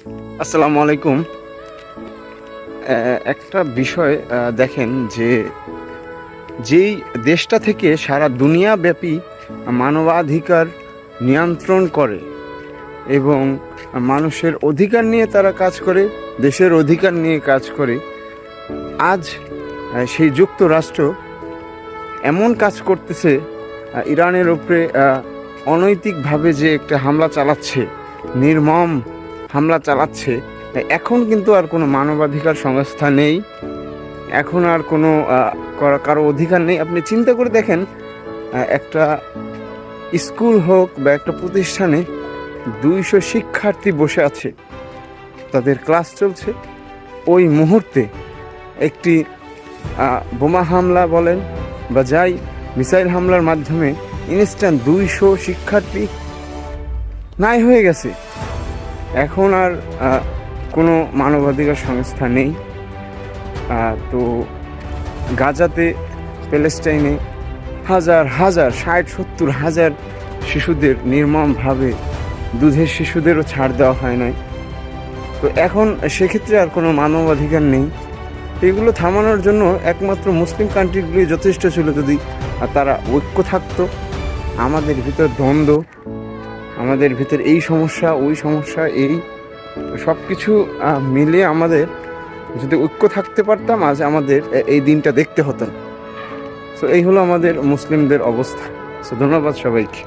আসসালামু আলাইকুম। একটা বিষয় দেখেন যে যেই দেশটা থেকে সারা দুনিয়াব্যাপী মানবাধিকার নিয়ন্ত্রণ করে এবং মানুষের অধিকার নিয়ে তারা কাজ করে, দেশের অধিকার নিয়ে কাজ করে, আজ সেই যুক্তরাষ্ট্র এমন কাজ করতেছে, ইরানের উপরে অনৈতিকভাবে যে একটা হামলা চালাচ্ছে, নির্মম হামলা চালাচ্ছে। এখন কিন্তু আর কোনো মানবাধিকার সংস্থা নেই, এখন আর কোনো কারো অধিকার নেই। আপনি চিন্তা করে দেখেন, একটা স্কুল হোক বা একটা প্রতিষ্ঠানে 200 শিক্ষার্থী বসে আছে, তাদের ক্লাস চলছে, ওই মুহূর্তে একটি বোমা হামলা বলেন বা যাই মিসাইল হামলার মাধ্যমে ইনস্ট্যান্ট 200 শিক্ষার্থী নাই হয়ে গেছে। এখন আর কোনো মানবাধিকার সংস্থা নেই। তো গাজাতে, প্যালেস্টাইনে হাজার হাজার 60-70 হাজার শিশুদের নির্মমভাবে, দুধের শিশুদেরও ছাড় দেওয়া হয় নাই। তো এখন সেক্ষেত্রে আর কোনো মানবাধিকার নেই। এগুলো থামানোর জন্য একমাত্র মুসলিম কান্ট্রিগুলি যথেষ্ট ছিল, যদি তারা ঐক্য থাকতো। আমাদের ভিতর দ্বন্দ্ব, আমাদের ভিতর এই সমস্যা ওই সমস্যা, এই সব কিছু মিলিয়ে আমাদের যদি ঐক্য থাকতে পারতাম, আজ আমাদের এই দিনটা দেখতে হতো না। সো এই হলো আমাদের মুসলিমদের অবস্থা। সো ধন্যবাদ সবাইকে।